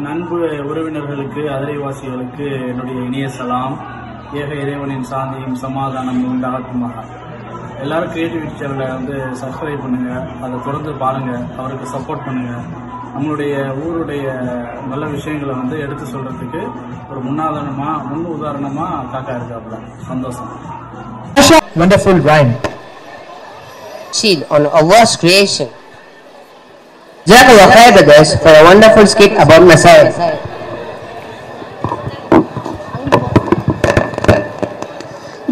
நண்பு உறவினர்களுக்கு அதிரைவாசிகளுக்கு என்னுடைய இனிய சலாம். ஏக இறைவனின் சாந்தியும் சமாதானமும் உண்டாகட்டுமாக. எல்லாரும் கிரியேட்டிவிட்டி சேனலை சப்ஸ்கிரைப் பண்ணுங்க, அதை தொடர்ந்து பாருங்க, அவருக்கு சப்போர்ட் பண்ணுங்க. நம்மளுடைய ஊருடைய நல்ல விஷயங்களை எடுத்து சொல்றதுக்கு ஒரு முன் உதாரணமா காக்கா இருக்காப்புல. சந்தோஷம். Wonderful rhyme. Chill on Allah's creation. Jazakallah khair brothers for a wonderful skit about Messiah.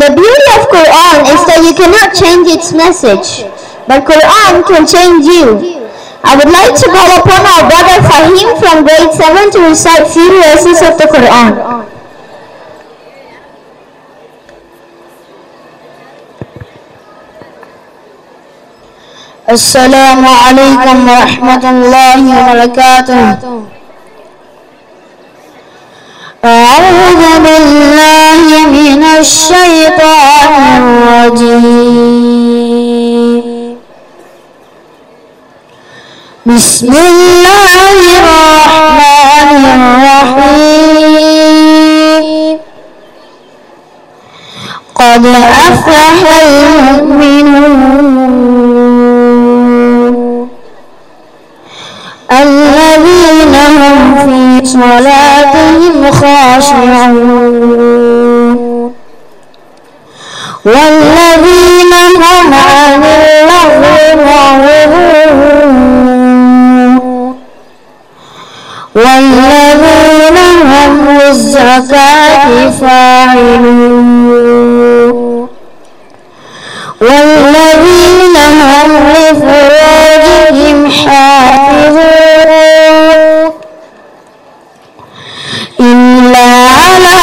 The beauty of Quran is that you cannot change its message, but Quran can change you. I would like to call upon our brother Fahim from grade 7 to recite few verses of the Quran. السلام عليكم ورحمة الله وبركاته. أعوذ بالله من الشيطان الرجيم. بسم الله الرحمن الرحيم. قد أفلح المؤمنون الذين هم في صلاتهم خاشعون والذين هم عن اللغو معرضون والذين هم للزكاة فاعلون والذين هم لفروجهم حافظون إلا على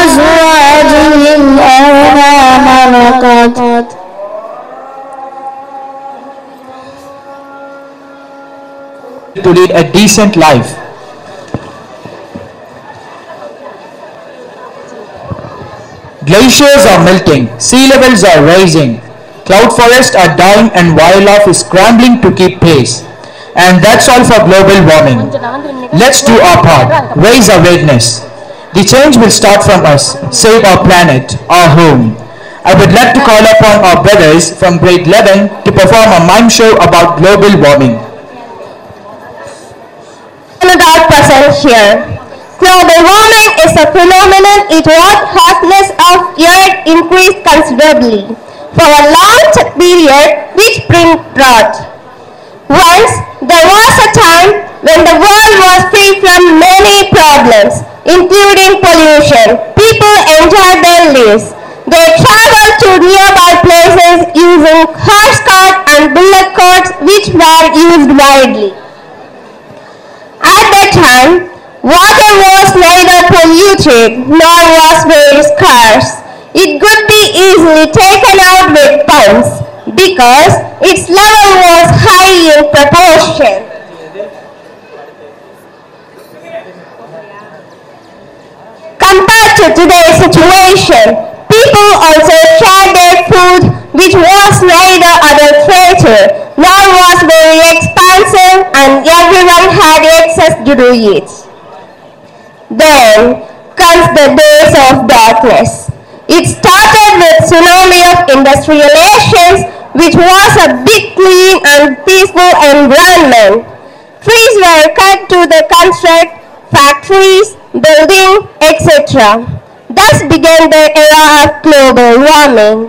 أزواجهم أو ما ملكت to lead a decent life. Glaciers are melting, sea levels are rising, cloud forests are dying, and wildlife is scrambling to keep pace. And that's all for global warming. Let's do our part, raise awareness. The change will start from us. Save our planet, our home. I would like to call upon our brothers from grade 11 to perform a mime show about global warming. Without present here. Global warming is a phenomenon in what hotness of earth increased considerably for a long period, which bring drought. Once there was a time when the world was free from many problems, including pollution. People enjoyed their lives. They traveled to nearby places using horse cart and bullock carts, which were used widely. At that time, water was neither polluted nor was very scarce. It could be easily taken out with pumps because its level was high in proportion. Compared to today's situation, people also shared their food, which was neither adulterated nor was very expensive, and everyone had access to do it. Then comes the days of darkness. It started with tsunami of industrializations, which was a big clean and peaceful environment. Trees were cut to the construct factories, building, etc. Thus began the era of global warming.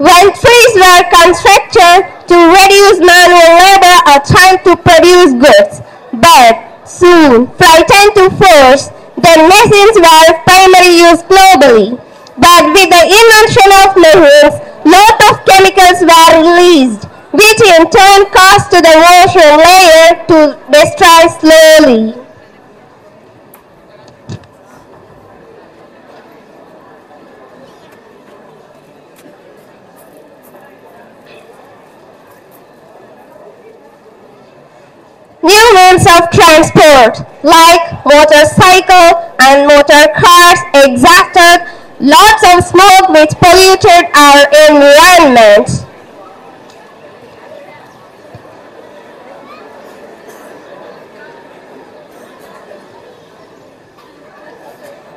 When trees were constructed to reduce manual labor or time to produce goods, but soon frightened to force, then machines were primarily used globally. But with the invention of machines, lot of chemicals were released, which in turn caused the ocean layer to destroy slowly. New means of transport like motorcycle and motor cars exhausted lots of smoke which polluted our environment.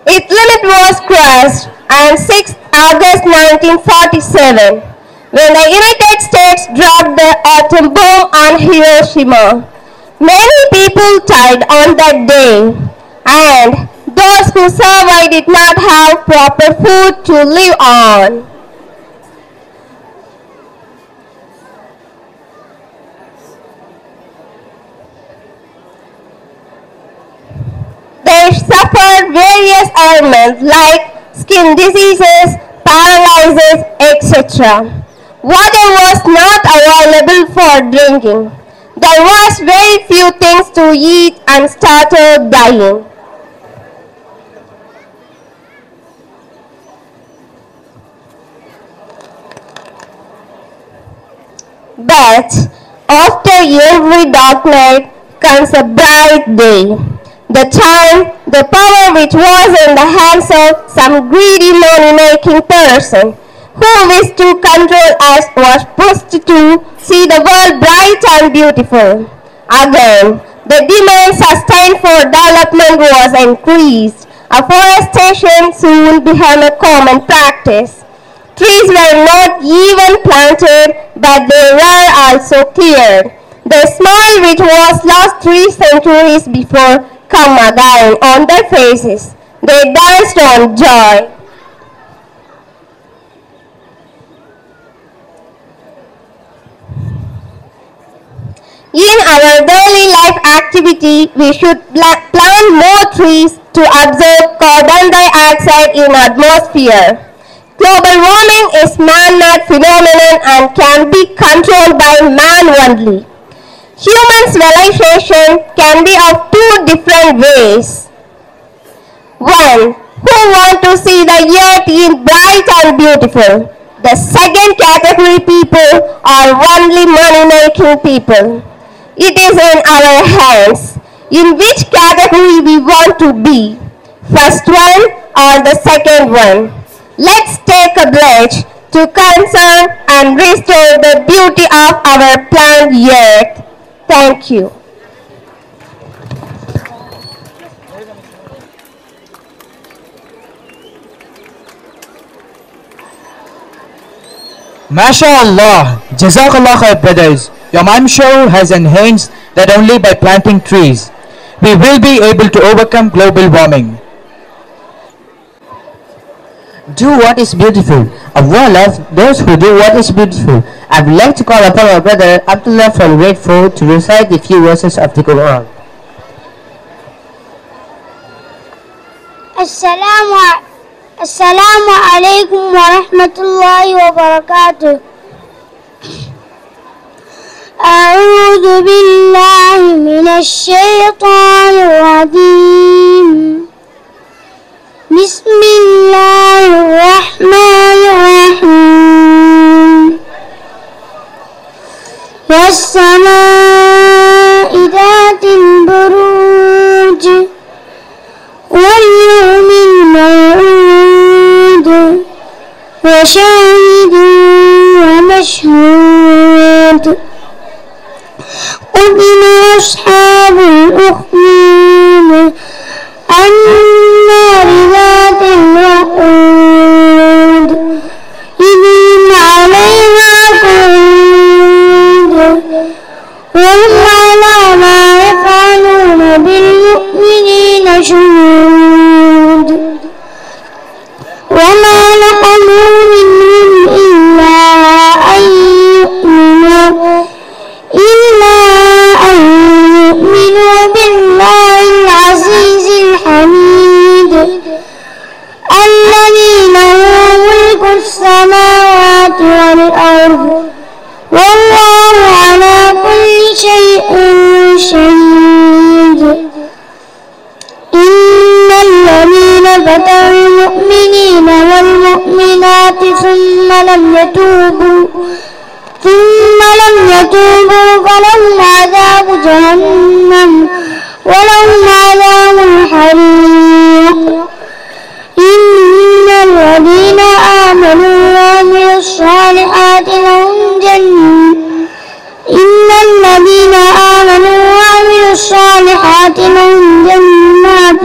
Its limit was crossed on 6 August 1947 when the United States dropped the atom bomb on Hiroshima. Many people died on that day, and those who survived did not have proper food to live on. They suffered various ailments like skin diseases, paralysis, etc. Water was not available for drinking. There was very few things to eat and started dying. But after every dark night comes a bright day. The time, the power which was in the hands of some greedy money-making person who wished to control us was pushed to see the world bright and beautiful. Again, the demand sustained for development was increased. Afforestation soon became a common practice. Trees were not even planted, but they were also cleared. The smile which was lost 3 centuries before come again on their faces. They danced on joy. In our daily life activity, we should plant more trees to absorb carbon dioxide in atmosphere. Global warming is man-made phenomenon and can be controlled by man only. Human civilization can be of 2 different ways. 1. Who want to see the earth in bright and beautiful. The second category people are only money-making people. It is in our hands in which category we want to be. First one or the second one. Let's take a pledge to conserve and restore the beauty of our planet Earth. Thank you. MashaAllah, Jazakallah khair brothers. Your mime show has enhanced that only by planting trees we will be able to overcome global warming. Do what is beautiful. Allah loves those who do what is beautiful. I would like to call upon our brother Abdullah from grade 4 to recite the few verses of the Quran. Assalamu alaikum wa rahmatullahi wa barakatuh. أعوذ بالله من الشيطان الرجيم. بسم الله الرحمن الرحيم. والسماء ذات البروج واليوم الموعود وشاهد ومشهود. قتل أصحاب الأخدود النار ذات الوقود إذ هم عليها قعود وهم على ما يفعلون بالمؤمنين شهود. وما نقموا منهم إلا أن يؤمنوا بالله العزيز الحميد الذي له ملك السماوات والأرض والله على كل شيء شهيد. إن الذين فتنوا المؤمنين والمؤمنات ثم لم يتوبوا فتوبوا فلهم عذاب جهنم ولهم عذاب الحريق إن الذين آمنوا وعملوا الصالحات لهم جنات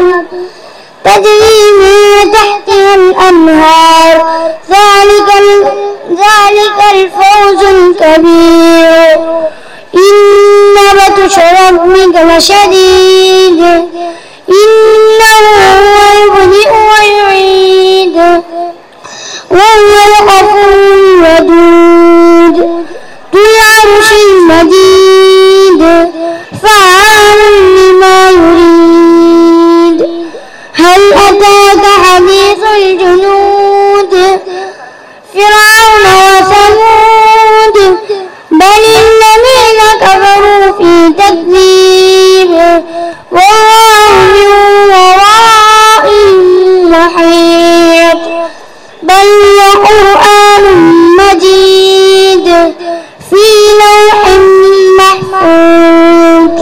تجري من تحتها الأنهار ذلك الفوز الكبير إن بطش ربك لشديد إنه هو يبدئ ويعيد وهو الغفور الودود ذو العرش المجيد فعال لما يريد هل أتاك حديث الجنود فرعون وثمود بل الذين كفروا في تكذيب والله من ورائهم محيط بل هو قرآن مجيد في لوح محفوظ.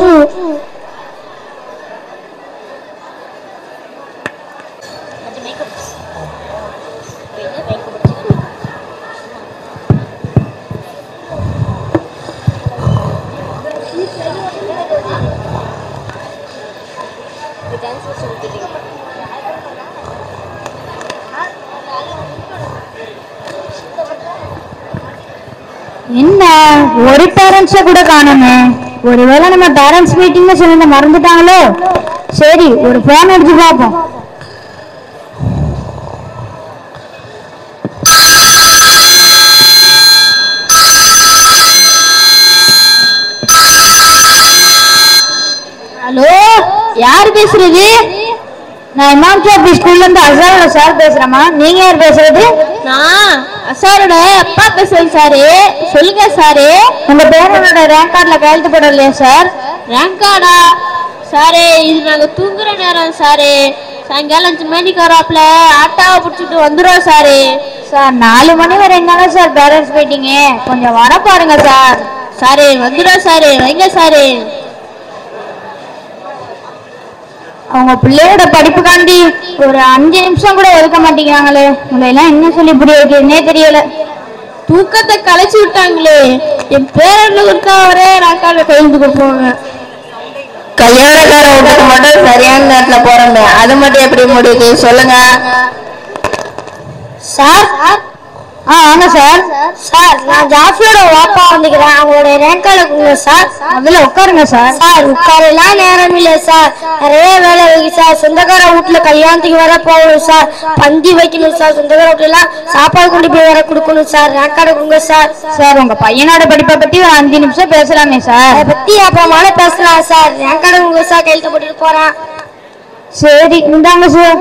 என்ன ஒரு பேரண்ட்ஸை கூட காணுமே, ஒருவேளை நம்ம parents மீட்டிங்ல சொன்ன மறந்துட்டாங்களோ. சரி, ஒரு போன் எடுத்து பார்ப்போம். ஹலோ, யார் பேசுறது? நான் இமாம் சாப்பி ஸ்கூல்ல இருந்து அசாரோட சார் பேசுறேம்மா. நீங்க யார் பேசுறது? நான் அசாரோட அப்பா பேசுறேன் சாரு. சொல்லுங்க சாரு. உங்க பேரோட ரேங்க் கார்டுல கையெழுத்து போடலையா சார்? Rank கார்டா sir? இது நாங்க தூங்குற நேரம் சாரு. சாயங்காலம் 5 மணிக்கு வராப்ல ஆட்டாவை பிடிச்சிட்டு வந்துடும் சாரு. சார் 4 மணி வரை என்னால சார் பேரண்ட்ஸ் மீட்டிங்க, கொஞ்சம் வர பாருங்க சார். சாரு வந்துடும் சாரு, வைங்க சாரு. அவங்க பிள்ளையோட படிப்புக்காண்டி ஒரு 5 நிமிஷம் கூட ஒதுக்க மாட்டேங்கிறாங்களே. உங்களெல்லாம் என்ன சொல்லி புரிய வைக்கிறதுனே தெரியல. தூக்கத்தை கலைச்சி விட்டாங்களே. என் பேரண்ட்ல கொடுத்தா ஒரே ராக்கால கையெழுத்து கொடுப்பாங்க. கல்யாணக்கார வீட்டுக்கு மட்டும் சரியான நேரத்துல போறோங்க, அது மட்டும் எப்படி முடியுது சொல்லுங்க சார். வாங்க சார். சார், நான் ஜாஃபியோட வாப்பா வந்துக்கிறேன். அவங்களோட ரேங்க் கார்டு கொடுங்க சார். அதுல உட்காருங்க சார். சார், உட்காரெல்லாம் நேரம் இல்லை சார். நிறைய வேலை இருக்கு சார். சொந்தக்கார வீட்டுல கல்யாணத்துக்கு வர போகணும் சார். பந்தி வைக்கணும் சார். சொந்தக்கார வீட்டுல எல்லாம் சாப்பாடு கொண்டு போய் வர கொடுக்கணும் சார். ரேங்க் கார்டு கொடுங்க சார். சார், உங்க பையனோட படிப்பை பத்தி ஒரு 5 நிமிஷம் பேசலாமே சார். அதை பத்தி அப்புறமான பேசலாம் சார். ரேங்க் கார்டு கொடுங்க சார். கையெழுத்து போட்டுட்டு போறேன். சரி, இந்தாங்க சார்.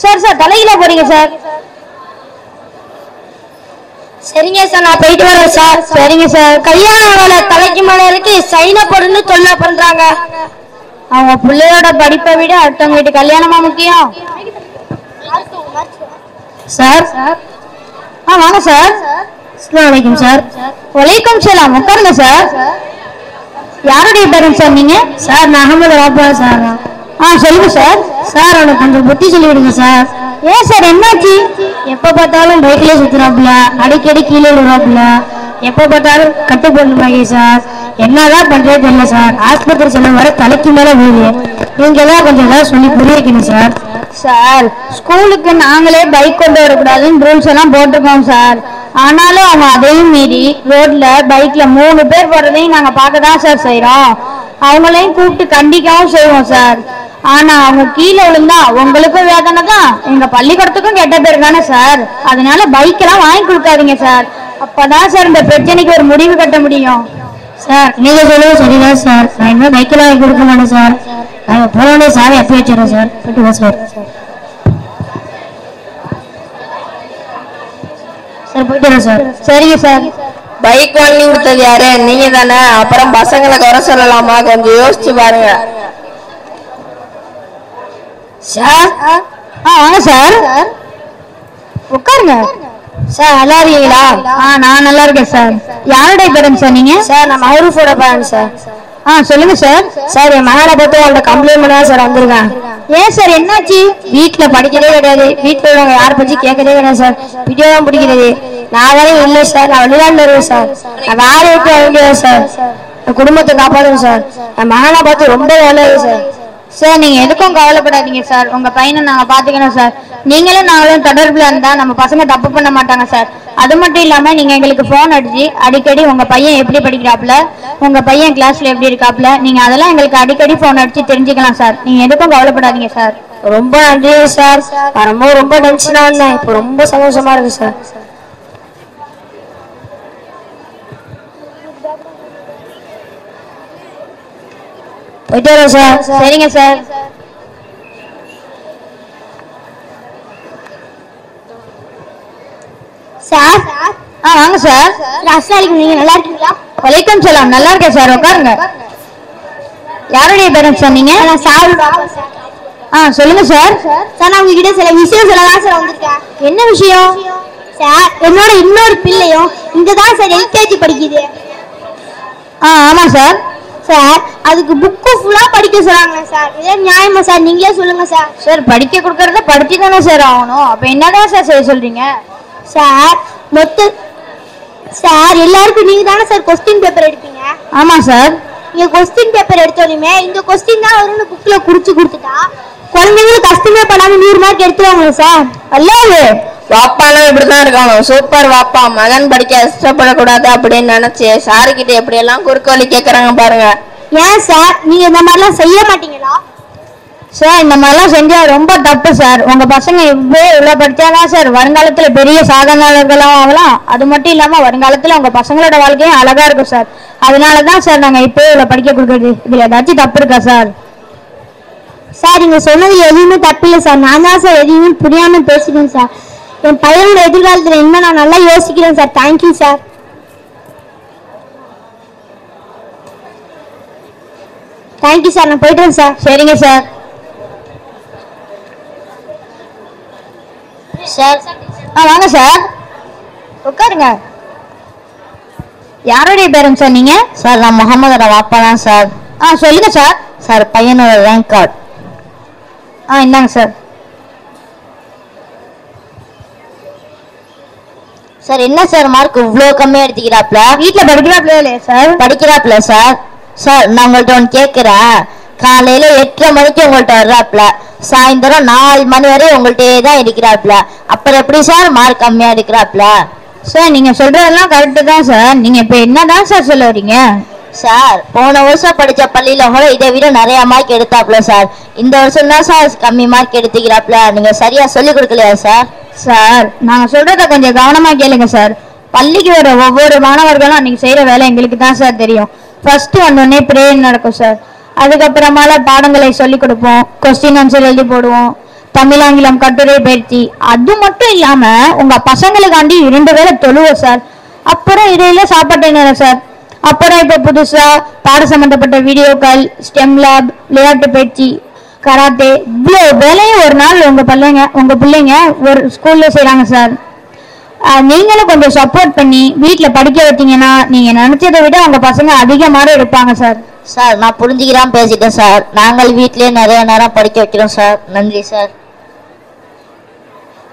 சார் சார் தலையில போறீங்க சார். சரிங்க சார், நான் போயிட்டு வரேன் சார். சரிங்க சார். கல்யாண வேலை தலைக்கு மேல இருக்கு. சைன போடுன்னு தொல்லை பண்றாங்க. அவங்க பிள்ளையோட படிப்பை விட அடுத்தவங்க வீட்டு கல்யாணமா முக்கியம் சார். வாங்க சார். அஸ்ஸலாமு அலைக்கும் சார். வலைக்கும் சலாம். உட்காருங்க சார். யாருடைய பேரண்ட்ஸ் சார் நீங்க? சார், நான் அகமது ராப்பா சார். சொல்லுங்க சார். சார், அவனுக்கு கொஞ்சம் புத்தி சொல்லி விடுங்க சார். ஏன் சார், என்னாச்சு? எப்ப பார்த்தாலும் பைக்லயே சுத்துறாப்புல, அடிக்கடி கீழே விடுறாப்புல, எப்ப பார்த்தாலும் கட்டு போடணுமாங்க சார். என்னதான் பண்றதே தெரியல சார். ஆஸ்பத்திரி செல்ல வர தலைக்கு மேல போகுது. நீங்க தான் கொஞ்சம் ஏதாவது சொல்லி புரிய வைக்கணும் சார். சார், ஸ்கூலுக்கு நாங்களே பைக் கொண்டு வரக்கூடாதுன்னு ரூல்ஸ் எல்லாம் போட்டிருக்கோம் சார். ஆனாலும் அவங்க அதையும் மீறி ரோட்ல பைக்ல 3 பேர் போறதையும் நாங்க பார்க்க தான் சார் செய்யறோம். அவங்களையும் கூப்பிட்டு கண்டிக்கவும் செய்வோம் சார். ஆனா அவங்க கீழே விழுந்தா உங்களுக்கும் வேதனை தான், எங்க பள்ளிக்கூடத்துக்கும் கெட்ட பேர் தானே சார். அதனால பைக் எல்லாம் வாங்கி கொடுக்காதீங்க சார். அப்பதான் சார் இந்த பிரச்சனைக்கு ஒரு முடிவு கட்ட முடியும். சார், நீங்க சொல்லுங்க சரிதான் சார். நான் இன்னும் பைக்கில் வாங்கி கொடுக்க மாட்டேன் சார். நாங்க போனோடனே சார் எப்போ வச்சிடறோம் சார். போயிட்டு சார். சார் போயிட்டு வரேன் சார். சரிங்க சார். பைக் வாங்கி கொடுத்தது யாரு? நீங்க தானே. அப்புறம் பசங்களை குறை சொல்லலாமா? கொஞ்சம் யோசிச்சு பாருங்க சார், வாங்க சார், உட்காருங்க சார். நல்லா இருக்கீங்களா? நான் நல்லா இருக்கேன் சார். யாருடைய பேரண்ட் சார் நீங்க? சார் நான் மஹரூஃபோட பேரண்ட் சார். சொல்லுங்க சார். சார் என் மகனை பத்தி உங்கள்ட்ட கம்ப்ளைண்ட் பண்ணா சார் வந்திருக்கேன். ஏன் சார் என்னாச்சு? வீட்டுல படிக்கிறதே கிடையாது, வீட்டுல உள்ளவங்க யாரை பத்தி கேட்கறதே கிடையாது சார். வீடியோ தான் பிடிக்கிறது. நான் வேற இல்லை சார், நான் வெளிநாட்டுல இருக்கேன் சார். நான் வேற விட்டு வாங்கிக்கிறேன் சார். என் குடும்பத்தை காப்பாடுங்க சார். என் மகனை பார்த்து ரொம்ப வேலை சார். சார் நீங்க எதுக்கும் கவலைப்படாதீங்க சார். உங்க பையனை நாங்க பாத்துக்கணும் சார். நீங்களும் நாங்களும் தொடர்புல இருந்தா நம்ம பசங்க தப்பு பண்ண மாட்டாங்க சார். அது மட்டும் இல்லாம நீங்க எங்களுக்கு போன் அடிச்சு அடிக்கடி உங்க பையன் எப்படி படிக்கிறாப்ல, உங்க பையன் கிளாஸ்ல எப்படி இருக்காப்ல, நீங்க அதெல்லாம் எங்களுக்கு அடிக்கடி போன் அடிச்சு தெரிஞ்சுக்கலாம் சார். நீங்க எதுக்கும் கவலைப்படாதீங்க சார். ரொம்ப நன்றி சார். ரொம்ப டென்ஷனா இருந்தேன், இப்போ ரொம்ப சந்தோஷமா இருக்கு சார். போயிட்டு வரோம் சார். சரிங்க சார். சார் வாங்க சார். அஸ்ஸலாமு நீங்க நல்லா இருக்கீங்களா? வலைக்கம் சலாம். நல்லா இருக்கேன் சார், உட்காருங்க. யாருடைய பேரண்ட் சார் நீங்க? நான் சார். சொல்லுங்க சார். சார் நான் உங்ககிட்ட சில விஷயம் சொல்லலாம் சார் வந்திருக்கேன். என்ன விஷயம் சார்? என்னோட இன்னொரு பிள்ளையும் இங்க தான் சார் எல்கேஜி படிக்குது. ஆமா சார். சார் அதுக்கு புக்கு ஃபுல்லா படிக்க சொல்றாங்க சார். இதே நியாயமா சார்? நீங்களே சொல்லுங்க சார். சார் படிக்க கொடுக்கறத படிச்சு தானே சார் ஆகணும். அப்ப என்னதான் சார் செய்ய சொல்றீங்க? சார் சார் எல்லாருக்கும் நீங்க தானே சார் கொஸ்டின் பேப்பர் எடுப்பீங்க? ஆமா சார். நீங்க கொஸ்டின் பேப்பர் எடுத்தோடனே இந்த கொஸ்டின் தான் வரும்னு புக்ல குறிச்சு கொடுத்துட்டா குழந்தைங்களுக்கு கஷ்டமே பண்ணாம 100 மார்க் எடுத்துருவாங்க சார். அல்லது வாப்பாலாம் இப்படிதான் இருக்காங்க. சூப்பர் வாப்பா, மகன் படிக்க கஷ்டப்படக்கூடாது அப்படின்னு நினைச்சு சாருக்கிட்ட எப்படி எல்லாம் குறுக்கோலி கேட்கறாங்க பாருங்க. ஏன் சார் நீங்க இந்த மாதிரிலாம் செய்ய மாட்டீங்களா? சார் இந்த மாதிரிலாம் செஞ்சா ரொம்ப தப்பு சார். உங்க பசங்க இவ்வளவு படிச்சாதான் சார் வருங்காலத்துல பெரிய சாதனையாளர்களாக ஆகலாம். அது மட்டும் இல்லாம வருங்காலத்துல உங்க பசங்களோட வாழ்க்கையும் அழகா இருக்கும் சார். அதனாலதான் சார் நாங்க இப்போ இவ்வளவு படிக்க கொடுக்குறது. இதுல ஏதாச்சும் தப்பு இருக்கா சார்? சார் நீங்க சொன்னது எதுவுமே தப்பில்லை சார். நான் தான் சார் எதுவுமே புரியாம பேசுறேன் சார். என் பையனோட எதிர்காலத்துல என்ன நான் நல்லா யோசிக்கிறேன் sir. Thank you sir. Thank you sir. நான் போயிட்டேன் சார். சரிங்க சார். சார் வாங்க சார், உட்காருங்க. யாருடைய பேரண்ட் சார் நீங்க? சார் நான் முகமதோட வாப்பா தான் சார். சொல்லுங்க சார். சார் பையனோட ரேங்க் கார்டு. இந்தாங்க சார். சார் என்ன சார் மார்க் இவ்வளவு கம்மியா எடுத்துக்கிறாப்ல? வீட்டுல படிக்கிறாப்ல இல்லையா சார்? படிக்கிறாப்ல சார். சார் நான் உங்கள்ட்ட ஒன்று கேட்கிறேன். காலையில 8:30 மணிக்கு உங்கள்ட்ட வர்றாப்ல, சாயந்தரம் 4 மணி வரை உங்கள்ட்டே தான் இருக்கிறாப்ல. அப்புறம் எப்படி சார் மார்க் கம்மியா எடுக்கிறாப்ல? சார் நீங்க சொல்றதெல்லாம் கரெக்டு தான் சார். நீங்க இப்ப என்னதான் சார் சொல்ல வரீங்க? சார் போன வருஷம் படிச்ச பள்ளியில கூட இதை விட நிறைய மார்க் எடுத்தாப்ல சார். இந்த வருஷம் தான் சார் கம்மி மார்க் எடுத்துக்கிறாப்ல. நீங்க சரியா சொல்லி கொடுக்கலையா சார்? சார் நாங்க சொல்றத கொஞ்சம் கவனமா கேளுங்க சார். பள்ளிக்கு வர ஒவ்வொரு மாணவர்களும் அன்னைக்கு செய்யற வேலை எங்களுக்கு தான் சார் தெரியும். ஃபர்ஸ்ட் வந்தோடனே பிரேயர் நடக்கும் சார். அதுக்கப்புறமால பாடங்களை சொல்லி கொடுப்போம், கொஸ்டின் ஆன்சர் எழுதி போடுவோம், தமிழ் ஆங்கிலம் கட்டுரை பயிற்சி. அது மட்டும் இல்லாம உங்க பசங்களுக்காண்டி 2 வேளை தொழுவோம் சார். அப்புறம் இடையில சாப்பாட்டு நேரம் சார். அப்புறம் இப்ப புதுசா பாட சம்பந்தப்பட்ட வீடியோக்கள், ஸ்டெம் லேப், விளையாட்டு பயிற்சி, கராத்தே, இவ்வளோ வேலையும் ஒரு நாள் உங்க பிள்ளைங்க ஒரு ஸ்கூல்ல செய்யறாங்க சார். நீங்களும் கொஞ்சம் சப்போர்ட் பண்ணி வீட்டுல படிக்க வச்சீங்கன்னா நீங்க நினைச்சதை விட உங்க பசங்க அதிகமாக இருப்பாங்க சார். சார் நான் புரிஞ்சுக்கிறாம பேசிட்டேன் சார். நாங்கள் வீட்லயே நிறைய நேரம் படிக்க வைக்கிறோம் சார். நன்றி சார்.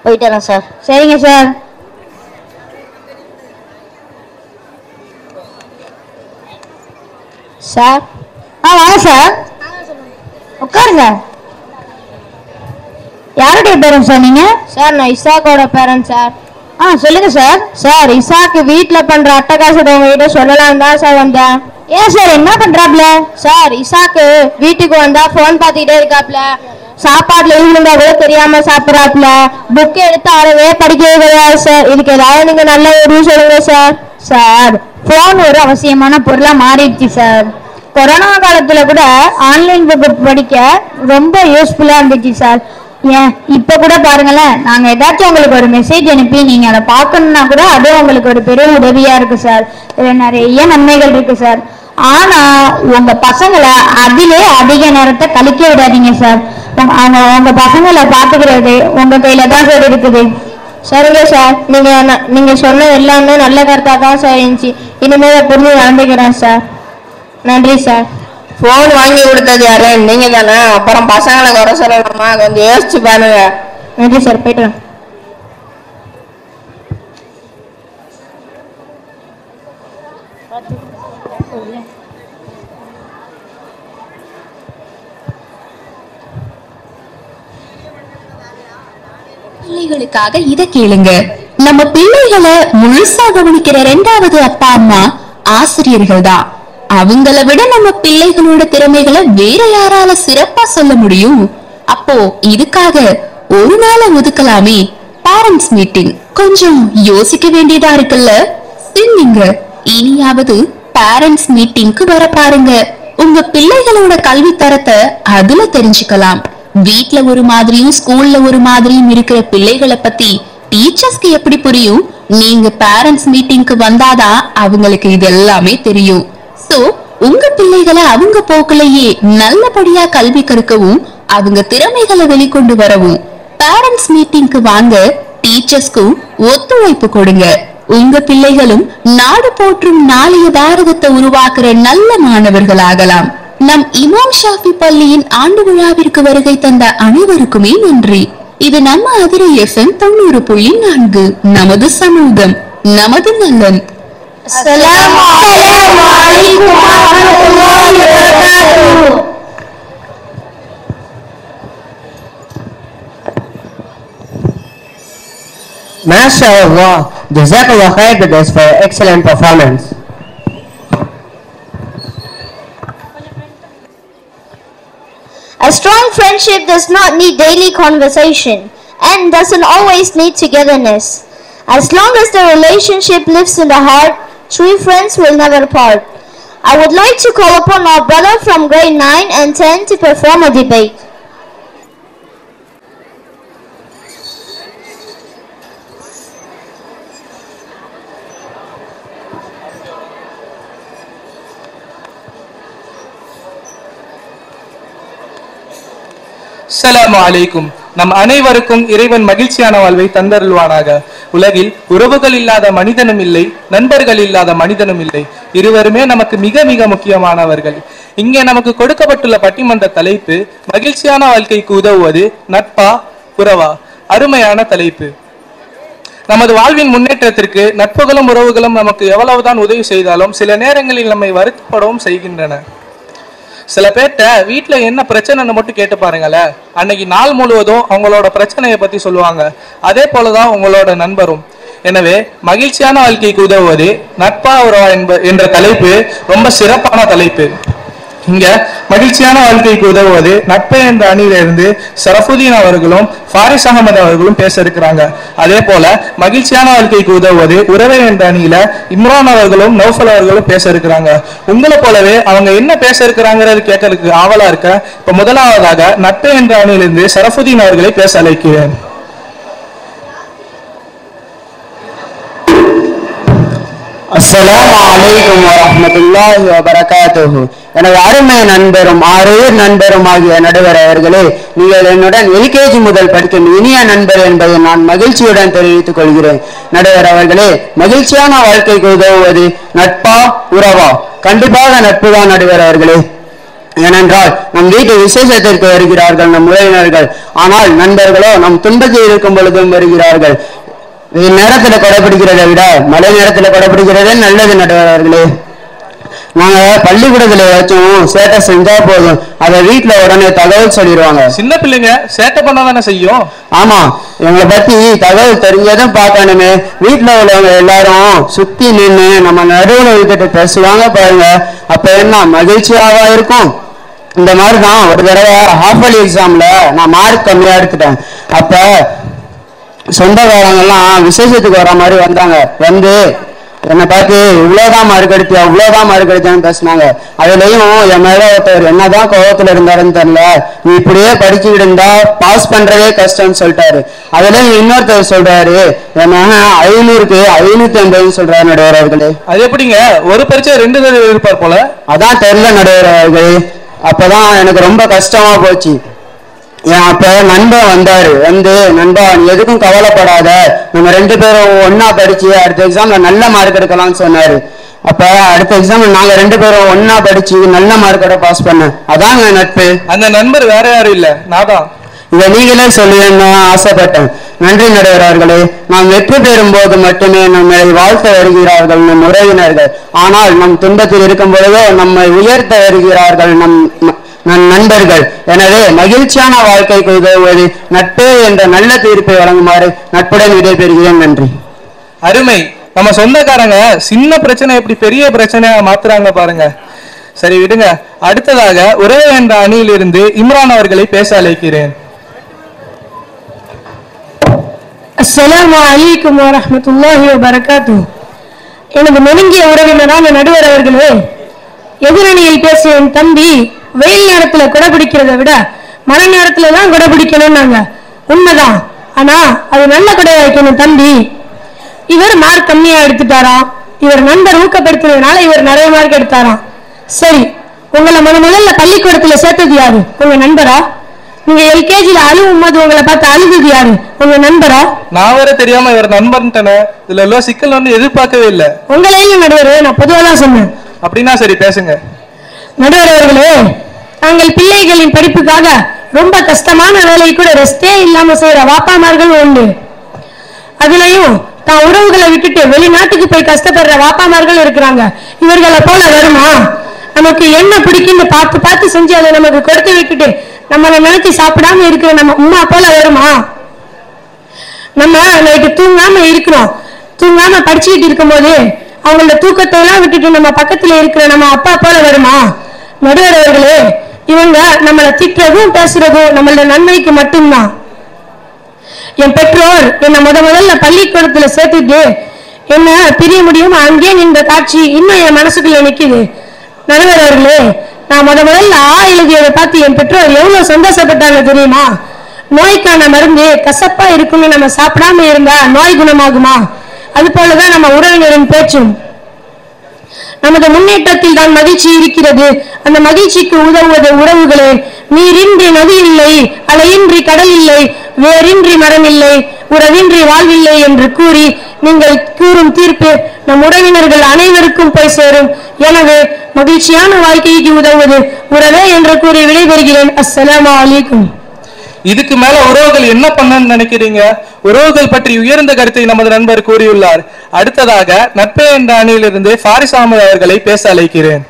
போயிட்டு வரேன் சார். சரிங்க சார். சார் வாங்க சார், உட்காருங்க. யாருடைய பேரண்ட் சார் நீங்க? சார் நான் இசாக்கோட பேரண்ட் சார். சொல்லுங்க சார். சார் இசாக்கு வீட்டுல பண்ற அட்டகாசத்தை உங்ககிட்ட சொல்லலாம் தான் சார் வந்தேன். ஏன் சார் என்ன பண்றாப்ல? சார் இசாக்கு வீட்டுக்கு வந்தா போன் பார்த்துக்கிட்டே இருக்காப்ல. சாப்பாட்டுல இருந்தா கூட தெரியாம சாப்பிடறாப்ல. புக் எடுத்து அறவே படிக்கவே கிடையாது சார். இதுக்கு ஏதாவது நீங்க நல்ல ஒரு சொல்லுங்க சார். சார் போன் ஒரு அவசியமான பொருளா மாறிடுச்சு சார். கொரோனா காலத்துல கூட ஆன்லைன் புக் படிக்க ரொம்ப யூஸ்ஃபுல்லா இருந்துச்சு சார். ஏன் இப்ப கூட பாருங்களேன், நாங்க ஏதாச்சும் உங்களுக்கு ஒரு மெசேஜ் அனுப்பி நீங்க அதை பார்க்கணும்னா கூட அது உங்களுக்கு ஒரு பெரிய உதவியா இருக்கு சார். இதுல நிறைய நன்மைகள் இருக்கு சார். ஆனா உங்க பசங்களை அதிலே அதிக நேரத்தை கழிக்க விடாதீங்க சார். அவங்க உங்க பசங்களை பாத்துக்கிறது உங்க கையில தான் சார் இருக்குது. சரிங்க சார், நீங்க சொன்ன எல்லாமே நல்ல கருத்தா தான் சார் இருந்துச்சு. இனிமேல் புரிஞ்சு நடந்துக்கிறேன் சார். நன்றி சார். போன் வாங்கி கொடுத்தது யாரு? நீங்க தானே. அப்புறம் பசங்களை குறை சொல்லலாமா? கொஞ்சம் யோசிச்சு பாருங்க. நன்றி சார், போயிட்டு பிள்ளைகளுக்காக இத கேளுங்க. நம்ம பிள்ளைகளை முழுசா கவனிக்கிற 2வது அப்பா அம்மா ஆசிரியர்கள் தான். அவங்கள விட நம்ம பிள்ளைகளோட திறமைகளை வேற யாரால சிறப்பா சொல்ல முடியும்? அப்போ இதுக்காக ஒரு நாளை ஒதுக்கலாமே. பேரண்ட்ஸ் மீட்டிங் கொஞ்சம் யோசிக்க வேண்டியதா இருக்குல்ல. சிந்திங்க. இனியாவது பேரண்ட்ஸ் மீட்டிங்க்கு வர பாருங்க. உங்க பிள்ளைகளோட கல்வி தரத்தை அதுல தெரிஞ்சுக்கலாம். வீட்ல ஒரு மாதிரியும் ஸ்கூல்ல ஒரு மாதிரியும் இருக்கிற பிள்ளைகளை பத்தி டீச்சர்ஸ்க்கு எப்படி புரியும்? நீங்க பேரண்ட்ஸ் மீட்டிங்க்கு வந்தாதான் அவங்களுக்கு இது எல்லாமே தெரியும். சோ உங்க பிள்ளைகளை அவங்க போக்குலயே நல்லபடியா கல்வி கற்கவும் அவங்க திறமைகளை வெளிக்கொண்டு வரவும் பேரண்ட்ஸ் மீட்டிங்க்கு வாங்க. டீச்சர்ஸ்க்கும் ஒத்துழைப்பு கொடுங்க. உங்க பிள்ளைகளும் நாடு போற்றும் நாளைய பாரதத்தை உருவாக்குற நல்ல மாணவர்கள் ஆகலாம். நம் இமாம் ஷாஃபி பள்ளியின் ஆண்டு விழாவிற்கு வருகை தந்த அனைவருக்குமே நன்றி. இது நம்ம அதிரை FM 90.4. நமது சமூகம், நமது நலன். அஸ்ஸலாமு அலைக்கும் வரஹ்மத்துல்லாஹி வபரகாத்துஹு. MashaAllah, Jazakallah khair brothers for excellent performance. A strong friendship does not need daily conversation and doesn't always need togetherness. As long as the relationship lives in the heart, true friends will never part. I would like to call upon our brother from grade 9 and 10 to perform a debate. அஸ்ஸலாமு அலைக்கும். நம் அனைவருக்கும் இறைவன் மகிழ்ச்சியான வாழ்வை தந்தருள்வானாக. உலகில் உறவுகள் இல்லாத மனிதனும் இல்லை, நண்பர்கள் இல்லாத மனிதனும் இல்லை. இருவருமே நமக்கு மிக மிக முக்கியமானவர்கள். இங்கே நமக்கு கொடுக்கப்பட்டுள்ள பட்டிமன்ற தலைப்பு மகிழ்ச்சியான வாழ்க்கைக்கு உதவுவது நட்பா உறவா. அருமையான தலைப்பு. நமது வாழ்வின் முன்னேற்றத்திற்கு நட்புகளும் உறவுகளும் நமக்கு எவ்வளவுதான் உதவி செய்தாலும் சில நேரங்களில் நம்மை வருத்தப்படவும் செய்கின்றன. சில பேர்ட்ட வீட்டுல என்ன பிரச்சனைன்னு மட்டும் கேட்டு பாருங்களேன், அன்னைக்கு நாள் முழுவதும் அவங்களோட பிரச்சனையை பத்தி சொல்லுவாங்க. அதே போலதான் உங்களோட நண்பரும். எனவே மகிழ்ச்சியான வாழ்க்கைக்கு உதவுவது நட்பா உறவா என்ற தலைப்பு ரொம்ப சிறப்பான தலைப்பு. இங்க மகிழ்ச்சியான வாழ்க்கைக்கு உதவுவது நட்பு என்ற அணியிலிருந்து சரஃபுதீன் அவர்களும் ஃபாரிஸ் அகமது அவர்களும் பேச இருக்கிறாங்க. அதே போல மகிழ்ச்சியான வாழ்க்கைக்கு உதவுவது உறவை என்ற அணியில இம்ரான் அவர்களும் நௌஃபல் அவர்களும் பேச இருக்கிறாங்க. உங்களை போலவே அவங்க என்ன பேச இருக்கிறாங்கிறது கேட்கறதுக்கு ஆவலா இருக்க. இப்ப முதலாவதாக நட்பு என்ற அணியிலிருந்து சரஃபுதீன் அவர்களை பேச அழைக்கிறேன். அஸ்ஸலாமு அலைக்கும் வரஹ்மத்துல்லாஹி வபரகாத்துஹு. எனது அருமை நண்பரும் ஆறுயிர் நண்பரும் ஆகிய நடுவர் அவர்களே, நீங்கள் என்னுடன் LKG முதல் படிக்கும் இனிய நண்பர் என்பதை நான் மகிழ்ச்சியுடன் தெரிவித்துக் கொள்கிறேன். நடுவர் அவர்களே, மகிழ்ச்சியான வாழ்க்கைக்கு உதவுவது நட்பா உறவா? கண்டிப்பாக நட்பு தான் நடுவர் அவர்களே. ஏனென்றால் நம் வீட்டு விசேஷத்திற்கு வருகிறார்கள் நம் உறவினர்கள். ஆனால் நண்பர்களோ நம் துன்பத்தில் இருக்கும் பொழுதும் வருகிறார்கள். நேரத்துல கடைபிடிக்கிறதை விட மழை நேரத்துல கடைபிடிக்கிறதே நல்லது நடுவர்களே. நாங்க பள்ளிக்கூடத்துல ஏதாச்சும் சேட்டை செஞ்சா போதும், அதை வீட்டுல உடனே தகவல் சொல்லிடுவாங்க. சின்ன பிள்ளைங்க சேட்டை பண்ணதானே செய்யும். ஆமா, எங்களை பத்தி தகவல் தெரிஞ்சதும் பார்க்கணுமே. வீட்டுல உள்ளவங்க எல்லாரும் சுத்தி நின்று நம்ம நடுவுல விட்டுட்டு பேசுவாங்க பாருங்க, அப்ப என்ன மகிழ்ச்சியாவா இருக்கும். இந்த மாதிரிதான் ஒரு தடவை ஹாஃபலி எக்ஸாம்ல நான் மார்க் கம்மியா எடுத்துட்டேன். அப்ப சொந்தக்காரங்கெல்லாம் விசேஷத்துக்கு வர மாதிரி வந்தாங்க. வந்து என்னை பார்த்து இவ்வளவுதான் மார்க் எடுத்தியா இவ்வளவுதான் மார்க் எடுத்தான்னு பேசினாங்க. அதுலயும் என் மேல ஒருத்தர் என்னதான் கோபத்துல இருந்தாருன்னு தெரியல, நீ இப்படியே படிச்சுக்கிட்டு இருந்தா பாஸ் பண்றதே கஷ்டம்னு சொல்லிட்டாரு. அதுலயும் இன்னொருத்தர் சொல்றாரு என் மகன் 500க்கு 550 சொல்றாரு நடுவர் அவர்களே. அது எப்படிங்க ஒரு பரீட்சை 2 தடவை இருப்பார் போல? அதான் தெரியல நடுவர் அவர்களே. அப்பதான் எனக்கு ரொம்ப கஷ்டமா போச்சு. அப்ப நண்பன் வந்தாரு, வந்து நண்பா நீ எதுக்கும் கவலைப்படாத, நம்ம 2 பேரும் ஒன்னா படிச்சு அடுத்த எக்ஸாம்ல நல்ல மார்க் எடுக்கலாம்னு சொன்னாரு. அப்ப அடுத்த எக்ஸாம்ல நாங்க 2 பேரும் ஒன்னா படிச்சு நல்ல மார்க்கோட பாஸ் பண்ண, அதாங்க நட்பு. அந்த நண்பர் வேற யாரும் இல்ல, நான் தான். இதை நீங்களே சொல்லி நான் ஆசைப்பட்டேன். நன்றி நடுவர் அவர்களே. நாம் வெற்றி பெறும் போது மட்டுமே நம்மை வாழ்த்த வருகிறார்கள் நம் உறவினர்கள், ஆனால் நம் துன்பத்தில் இருக்கும் பொழுதோ நம்மை உயர்த்த வருகிறார்கள் நம் நண்பர்கள். எனவே மகிழ்ச்சியான வாழ்க்கைக்கு உதவுவது நட்பே என்ற நல்ல தீர்ப்பை வழங்குமாறு நட்புடன் விடைபெறுகிறேன். நன்றி. அருமை. நம்ம சொந்தக்காரங்க சின்ன பிரச்சனை எப்படி பெரிய பிரச்சனையா மாத்துறாங்க பாருங்க. சரி விடுங்க. அடுத்ததாக உறவு என்ற அணியிலிருந்து இம்ரான் அவர்களை பேச அழைக்கிறேன். அஸ்ஸலாமு அலைக்கும் வரஹ்மத்துல்லாஹி வபரகாத்துஹு. எனது நெருங்கிய உறவினரான நடுவர் அவர்களே, எதிரணியில் பேசிய என் தம்பி வெயில் நேரத்துல கொடை பிடிக்கிறத விட மழை நேரத்துல தான் கொடை பிடிக்கணும்னாங்க. உண்மைதான். ஆனா அது நல்ல கொடை வைக்கணும் தம்பி. இவர் மார்க் கம்மியா எடுத்துட்டாராம், இவர் நண்பர் ஊக்கப்படுத்தினதுனால இவர் நிறைய மார்க் எடுத்தாராம். சரி, உங்களை முதல்ல பள்ளிக்கூடத்துல சேர்த்தது யாரு? உங்க நண்பரா? நீங்க எல்கேஜில அழுவும் போது உங்களை பார்த்து அழுகுது யாரு? உங்க நண்பரா? நான் வேற தெரியாம இவர் நண்பர்ன்ட்டேனே. இதுல எல்லாம் சிக்கல் வந்து எதிர்பார்க்கவே இல்லை. உங்களையும் நடுவர், நான் பொதுவா தான் சொன்னேன். அப்படின்னா சரி பேசுங்க. நடுவர் அவர்களே, தாங்கள் பிள்ளைகளின் படிப்புக்காக ரொம்ப கஷ்டமான வேலை கூட ரெஸ்டே இல்லாம செய்யற வாப்பாமார்கள் உண்டு. அதுலயும் தான் உறவுகளை விட்டுட்டு வெளிநாட்டுக்கு போய் கஷ்டப்படுற வாப்பாமார்கள் இருக்கிறாங்க. இவர்களை போல வருமா? நமக்கு என்ன பிடிக்குன்னு பார்த்து பார்த்து செஞ்சு அதை நமக்கு கொடுத்து விட்டுட்டு நம்மளை நினைச்சு சாப்பிடாம இருக்கிற நம்ம அம்மா போல வருமா? நம்ம நைட்டு தூங்காம இருக்கிறோம், தூங்காம படிச்சுக்கிட்டு இருக்கும் போது அவங்களோட தூக்கத்தை எல்லாம் விட்டுட்டு நம்ம பக்கத்துல இருக்கிற நம்ம அப்பா போல வருமா? நடுவர் அவர்களே, இவங்க நம்மளை திட்டுறதும் பேசுறதும் நம்மளோட நன்மைக்கு மட்டும்தான். என் பெற்றோர் என்னை முதல்ல பள்ளிக்கூடத்துல சேர்த்துட்டு என்ன பிரிய முடியுமா அங்கே நின்ற காட்சி இன்னும் என் மனசுக்குள்ள நிக்குது. நடுவர் அவர்களே, நான் முதல்ல எழுதியதை பார்த்து என் பெற்றோர் எவ்வளவு சந்தோஷப்பட்டாங்க தெரியுமா? நோய்க்கான மருந்து கசப்பா இருக்குன்னு நம்ம சாப்பிடாம இருந்தா நோய் குணமாகுமா? அது போலதான் நம்ம உறவினரின் பேச்சும். நமது முன்னேற்றத்தில் தான் மகிழ்ச்சி இருக்கிறது. அந்த மகிழ்ச்சிக்கு உதவுவது உறவுகளே. நீரின்றி நதி இல்லை, அலையின்றி கடல் இல்லை, வேரின்றி மரம் இல்லை, உறவின்றி வாழ்வில்லை என்று கூறி நீங்கள் கூறும் தீர்ப்பு நம் உறவினர்கள் அனைவருக்கும் போய் சேரும். எனவே மகிழ்ச்சியான வாழ்க்கைக்கு உதவுவது உறவே என்று கூறி விடைபெறுகிறேன். அஸ்ஸலாமு அலைக்கும். இதுக்கு மேல உறவுகள் என்ன பண்ணன்னு நினைக்கிறீங்க? உறவுகள் பற்றி உயர்ந்த கருத்தை நமது நண்பர் கூறியுள்ளார். அடுத்ததாக நட்பே என்ற அணியிலிருந்து ஃபாரிஸ் அஹ்மத் அவர்களை பேச அழைக்கிறேன்.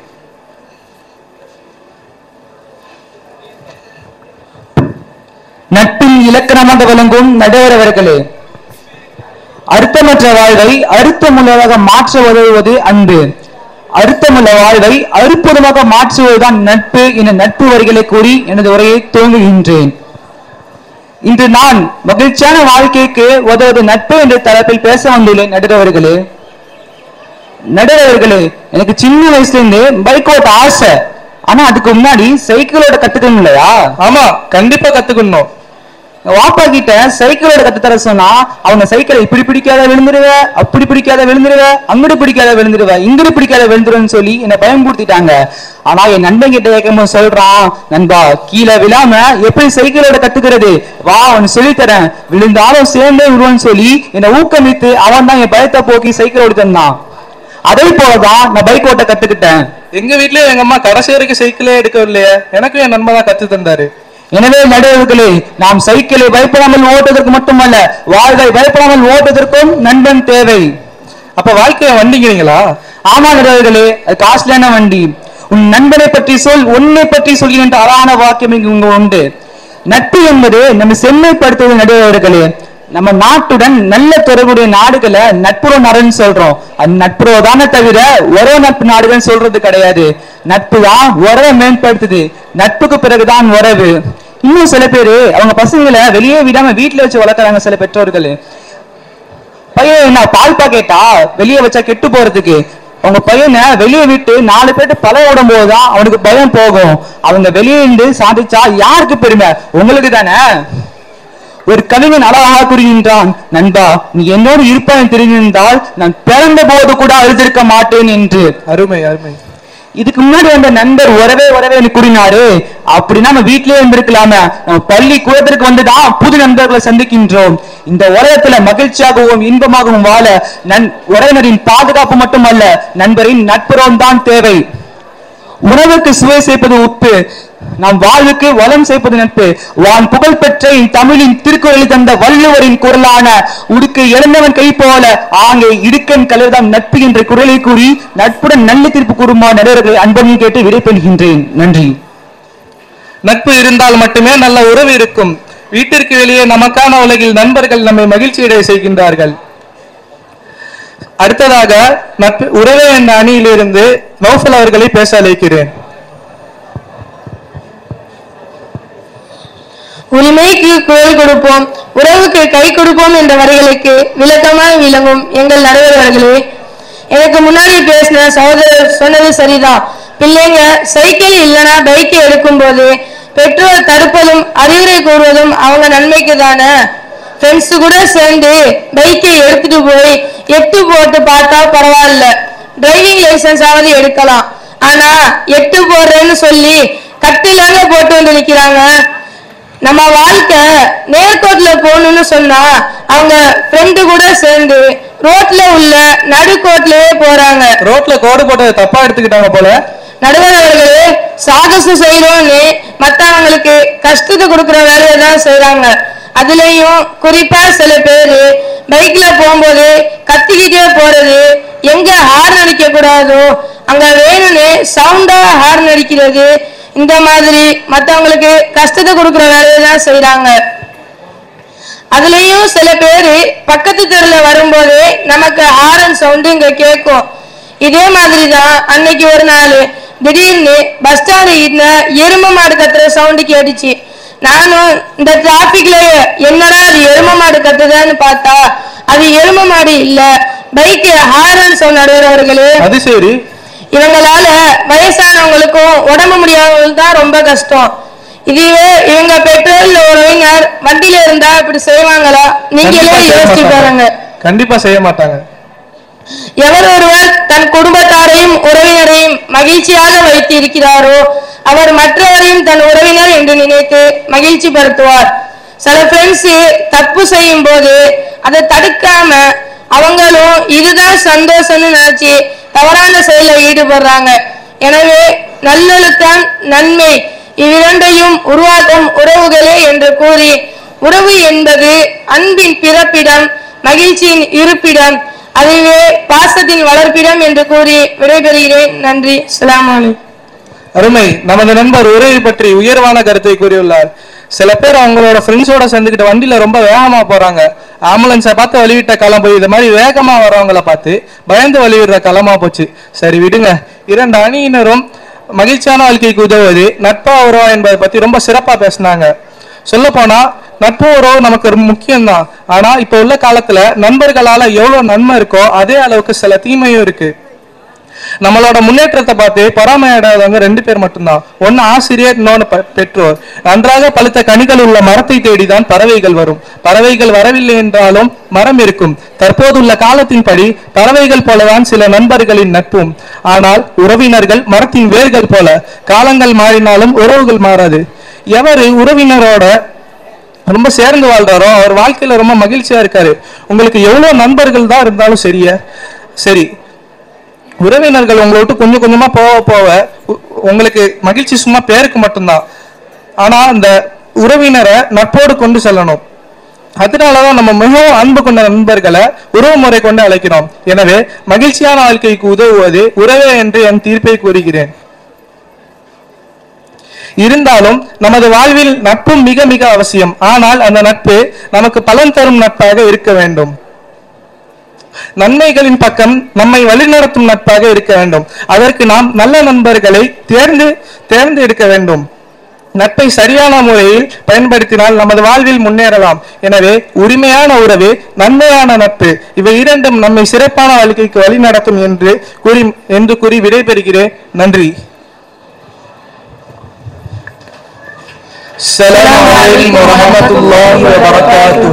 நட்பின் இலக்கணமாக விளங்கும் நடுவர் அவர்களே, அர்த்தமற்ற வாழ்வை அர்த்தமுள்ளதாக மாற்ற உதவுவது அன்பு, அர்த்தமுள்ள வாழ்வை அற்புதமாக மாற்றுவதுதான் நட்பு என நட்பு வரிகளை கூறி எனது உரையை துவங்குகின்றேன். இன்று நான் மகிழ்ச்சியான வாழ்க்கைக்கு உதவுவது நட்பு என்ற தலைப்பில் பேச வந்துள்ளேன். நடுவர்களே, எனக்கு சின்ன வயசுல இருந்து பைக் ஓட்ட ஆசை. ஆனா அதுக்கு முன்னாடி சைக்கிளோட கத்துக்கணும் இல்லையா? ஆமா, கண்டிப்பா கத்துக்கணும். வாப்பா கிட்ட சைக்கிளோட கத்து தர சொன்னா அவங்க சைக்கிளை இப்படி பிடிக்காத விழுந்துருவ, அப்படி பிடிக்காத விழுந்துருவ, அங்கடி பிடிக்காத விழுந்துருவ, இங்கடி பிடிக்காத விழுந்துருன்னு சொல்லி என்னை பயன்படுத்திட்டாங்க. ஆனா என் நண்பன் கிட்ட கேட்கும்போது சொல்றான், நண்பா கீழே விழாம எப்படி சைக்கிளோட கத்துக்கிறது, வா அவனு சொல்லித்தரேன், விழுந்தாலும் சேர்ந்தே விடுவான்னு சொல்லி என்னை ஊக்கமித்து அவன் தான் என் பயத்தை போக்கி சைக்கிள் ஓடி தந்தான். அதே போலதான் நான் பைக் ஓட்ட கத்துக்கிட்டேன். எங்க வீட்லயே எங்க அம்மா கடைசி வரைக்கும் சைக்கிளே எடுக்கவில்லையே, எனக்கும் என் நண்பன் தான் கத்து தந்தாரு. எனவே நடுவர்களே, நாம் சைக்கிளை பயப்படாமல் ஓட்டுவதற்கு மட்டுமல்ல, வாழ்வை பயப்படாமல் ஓட்டுவதற்கும் நண்பன் தேவை. அப்ப வாழ்க்கைய வண்டிங்கிறீங்களா? ஆமா நடுவர்களே, அது காஸ்ட்லியான வண்டி. உன் நண்பனை பற்றி சொல், உன்னை பற்றி சொல்லி என்ற அழகான வாக்கியம் இங்கு உண்டு. நட்பு என்பது நம்ம செம்மைப்படுத்துவது நடுவர்களே. நம்ம நாட்டுடன் நல்ல தொடர்புடைய நாடுகளை நட்புறவு நாடுன்னு சொல்றோம். அது நட்புறவு தானே தவிர ஒரே நட்பு நாடுகள் சொல்றது கிடையாது. நட்பு தான் உறவை மேம்படுத்துது, நட்புக்கு பிறகுதான் உறவு. இன்னும் சில பேரு அவங்க பசங்களை வெளியே விடாம வீட்டுல வச்சு வளர்க்குறாங்க. சில பெற்றோர்கள் பையன் என்ன பால் பாக்கெட்டா வெளியே வச்சா கெட்டு போறதுக்கு, அவங்க பையனை வெளியே விட்டு 4 பேர்ட்டு பழம் ஓடும் போதுதான் அவனுக்கு பயம் போகும். அவங்க வெளியே இருந்து சாதிச்சா யாருக்கு பெருமை? உங்களுக்கு தானே. ஒரு கவிஞன் அழகாக கூறுகின்றான், நண்பா நீ என்னோடு இருப்பான் தெரிந்திருந்தால் நான் பிறந்த போது கூட அழுதிருக்க மாட்டேன் என்று. அருமை அருமை. இதுக்கு முன்னாடி வந்த நண்பர் உறவே கூறினாரு. அப்படின்னா நம்ம வீட்டிலேயே இருந்திருக்கலாமே. நம்ம பள்ளி கூடத்திற்கு வந்துதான் புது நண்பர்களை சந்திக்கின்றோம். இந்த உலகத்துல மகிழ்ச்சியாகவும் இன்பமாகவும் வாழ உறவினரின் பாதுகாப்பு மட்டுமல்ல, நண்பரின் நட்புறவும் தான் தேவை. உணவுக்கு சுவை சேர்ப்பது உப்பு, நம் வாழ்வுக்கு வளம் சேர்ப்பது நட்பு. வான் புகழ் பெற்ற தமிழின் திருக்குறளில் தந்த வள்ளுவரின் குரலான உடுக்கு இழந்தவன் கை போல ஆங்கே இடுக்கன் கலர்தான் நட்பு என்ற குரலை கூறி நட்புடன் நல்ல தீர்ப்பு கூறுமா நடுவர்களை அன்பனையும் கேட்டு விடைபெறுகின்றேன். நன்றி. நட்பு இருந்தால் மட்டுமே நல்ல உறவு இருக்கும். வீட்டிற்கு வெளியே நமக்கான உலகில் நண்பர்கள் நம்மை மகிழ்ச்சியடைய செய்கின்றார்கள். அடுத்ததாக நட்பு உறவே என்ற அணியிலிருந்து நௌஃபல் அவர்களை பேச அழைக்கிறேன். உரிமைக்கு குரல் கொடுப்போம், உறவுக்கு கை கொடுப்போம் என்ற வரிகளுக்கு விளக்கமாக விளங்கும் எங்கள் நடுவர்களே, எனக்கு முன்னாடி பேசின சகோதரர் சொன்னது சரிதான். பிள்ளைங்க சைக்கிள் இல்லைன்னா பைக்கை எடுக்கும் போது பெற்றோர் தடுப்பதும் அறிவுரை கூறுவதும் அவங்க நன்மைக்கு தானே. ஃப்ரெண்ட்ஸ் கூட சேர்ந்து பைக்கை எடுத்துட்டு போய் எட்டு போட்டு பார்த்தா பரவாயில்ல, டிரைவிங் லைசன்ஸ் ஆவது எடுக்கலாம். ஆனா எட்டு போடுறேன்னு சொல்லி கட்டிலாக போட்டு வந்து நிக்கிறாங்க. நம்ம வாழ்க்கை நேர்கோட்ல போகணும்னு சொன்னா அவங்க ஃப்ரெண்டு கூட சேர்ந்து ரோட்ல உள்ள நடுக்கோட்லயே போறாங்க. ரோட்ல கோடு போட்டதை தப்பா எடுத்துக்கிட்டாங்க போல. நடுவர் அவர்களே, சாகசம் செய்யறோம்னு மற்றவங்களுக்கு கஷ்டத்தை கொடுக்குற வேலையை தான் செய்யறாங்க. அதுலயும் குறிப்பா சில பேரு பைக்ல போகும்போது கத்திக்கிட்டே போறது, எங்க ஹார்ன் அடிக்க கூடாதோ அங்க வேணும்னு சவுண்டா ஹார்ன் அடிக்கிறது, இந்த மாதிரி மற்றவங்களுக்கு கஷ்டத்தை கொடுக்குற வேலையை தான் செய்யறாங்க. அதுலயும் சில பேரு பக்கத்து தெருல வரும்போது நமக்கு ஹாரன் சவுண்டு இங்க கேட்கும். இதே மாதிரிதான் அன்னைக்கு ஒரு நாள் திடீர்னு பஸ் ஸ்டாண்ட் எரும மாடு கத்துற சவுண்டு கேட்டுச்சு. நானும் இந்த டிராபிக்ல என்னடா அது எரும மாடு கத்துதான்னு பார்த்தா அது எரும மாடு இல்ல, பைக்கு ஹாரன் சவுண்ட். நடுவர்களே, அது சரி. இவங்களால வயசானவங்களுக்கும் உடம்பு முடியாதவங்களுக்கு தான் ரொம்ப கஷ்டம். இதுவே இவங்க பெட்ரோல் உறவினர் வண்டியில இருந்தா இப்படி செய்வாங்களா? நீங்களே யோசிச்சு பாருங்க. கண்டிப்பா செய்ய மாட்டாங்க. எவர் ஒருவர் தன் குடும்பத்தாரையும் உறவினரையும் மகிழ்ச்சியாக வைத்து இருக்கிறாரோ அவர் மற்றவரையும் தன் உறவினர் என்று நினைத்து மகிழ்ச்சி படுத்துவார். சில ஃப்ரெண்ட்ஸ் தப்பு செய்யும் போது அதை தடுக்காம அவங்களும் இதுதான் சந்தோஷம்னு நினைச்சு தவறான செயலில் ஈடுபடுறாங்க. எனவே நல்லொழுக்கம் நன்மை இவ்விரண்டையும் உருவாக்கும் உறவுகளே என்று கூறி, உறவு என்பது அன்பின் பிறப்பிடம், மகிழ்ச்சியின் இருப்பிடம், அதுவே பாசத்தின் வளர்ப்பிடம் என்று கூறி விடைபெறுகிறேன். நன்றி. அஸ்ஸலாமு அலைக்கும். அருமை. நமது நண்பர் உறவை பற்றி உயர்வான கருத்தை கூறியுள்ளார். சில பேர் அவங்களோட ஃப்ரெண்ட்ஸோட சேர்ந்துக்கிட்டு வண்டியில ரொம்ப வேகமா போறாங்க. ஆம்புலன்ஸை பார்த்து வழிவிட்ட காலம் போய் இது மாதிரி வேகமா வரவங்களை பார்த்து பயந்து வழிவிடுற காலமா போச்சு. சரி விடுங்க. இரண்டு அணியினரும் மகிழ்ச்சியான வாழ்க்கைக்கு உதவுவது நட்பா உறவா என்பதை பத்தி ரொம்ப சிறப்பா பேசினாங்க. சொல்ல போனா நட்பு உறவு நமக்கு முக்கியம்தான். ஆனா இப்ப உள்ள காலத்துல நண்பர்களால எவ்வளவு நன்மை இருக்கோ அதே அளவுக்கு சில தீமையும் இருக்கு. நம்மளோட முன்னேற்றத்தை பார்த்து பொறாமையிடாதவங்க ரெண்டு பேர் மட்டும்தான். ஒன்னு ஆசிரியர், இன்னொன்னு பெற்றோர். நன்றாக பழுத்த கனிகள் உள்ள மரத்தை தேடிதான் பறவைகள் வரும். பறவைகள் வரவில்லை என்றாலும் மரம் இருக்கும். தற்போதுள்ள காலத்தின்படி பறவைகள் போலதான் சில நண்பர்களின் நட்பும். ஆனால் உறவினர்கள் மரத்தின் வேர்கள் போல. காலங்கள் மாறினாலும் உறவுகள் மாறாது. எவரு உறவினரோட ரொம்ப சேர்ந்து வாழ்றாரோ அவர் வாழ்க்கையில ரொம்ப மகிழ்ச்சியா இருக்காரு. உங்களுக்கு எவ்வளவு நண்பர்கள் தான் இருந்தாலும் சரி, உறவினர்கள் உங்களை விட்டு கொஞ்சம் கொஞ்சமா போக போக உங்களுக்கு மகிழ்ச்சி சும்மா பேருக்கு மட்டும்தான். ஆனா அந்த உறவினரை நட்போடு கொண்டு செல்லணும். அதனாலதான் நம்ம மிகவும் அன்பு கொண்ட நண்பர்களை உறவு முறை கொண்டு அழைக்கிறோம். எனவே மகிழ்ச்சியான வாழ்க்கைக்கு உதவுவது உறவே என்று என் தீர்ப்பை கூறுகிறேன். இருந்தாலும் நமது வாழ்வில் நட்பும் மிக மிக அவசியம். ஆனால் அந்த நட்பு நமக்கு பலன் தரும் நட்பாக இருக்க வேண்டும். நன்மைகளின் பக்கம் நம்மை வழிநடத்தும் நட்பாக இருக்க வேண்டும். அதற்கு நாம் நல்ல நண்பர்களை தேர்ந்து எடுக்க வேண்டும். நட்பை சரியான முறையில் பயன்படுத்தினால் நமது வாழ்வில் முன்னேறலாம். எனவே உரிமையான உறவு, நன்மையான நட்பு இவை இரண்டும் நம்மை சிறப்பான வாழ்க்கைக்கு வழி நடத்தும் என்று கூறி விடைபெறுகிறேன். நன்றி. அஸ்ஸலாமு அலைக்கும் வரஹ்மத்துல்லாஹி வபரகாத்துஹு.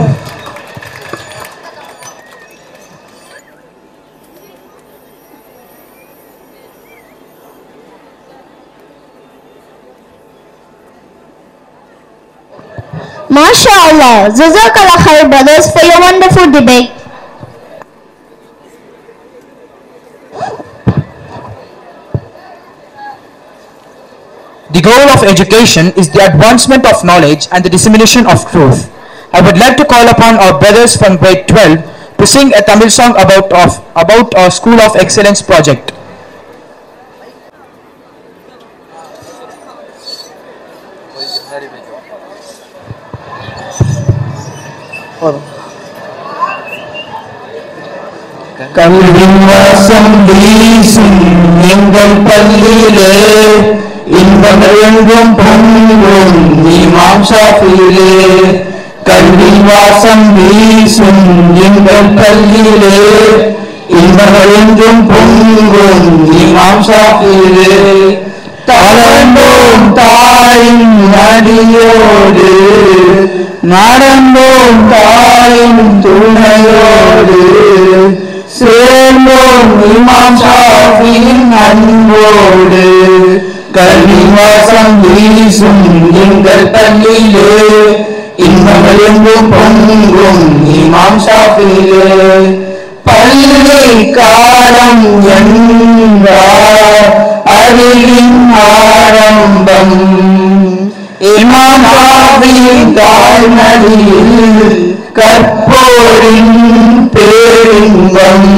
MashaAllah. Jazakallah khair, brothers, for your wonderful debate. The goal of education is the advancement of knowledge and the dissemination of truth. I would like to call upon our brothers from grade 12 to sing a Tamil song about our School of Excellence project. Kelvin வாசம் வீசும் எங்கள் பள்ளியிலே இன்பங்கள் எங்கும் பொங்கும் இமாம் ஷாஃபியிலே. Kelvin வாசம் வீசும் எங்கள் பள்ளியிலே இன்பங்கள் எங்கும் பொங்கும் இமாம் ஷாஃபியிலே. தளர்ந்தோம் தாயின் அடியோடு நடந்தோம் தாயின் துணையோடு சேர்ந்தோம் இமாம் ஷாஃபியின் அன்போடு. கல்வி வாசம் வீசும் எங்கள் பள்ளியிலே இன்பங்கள் எங்கும் பொங்கும் இமாம் ஷாஃபியிலே. பள்ளி காலம் என்றார் அறிவின் ஆரம்பம் இமாம் ஷாஃபியின் தாய்மடியில் கற்போரின் பேரின்பம்.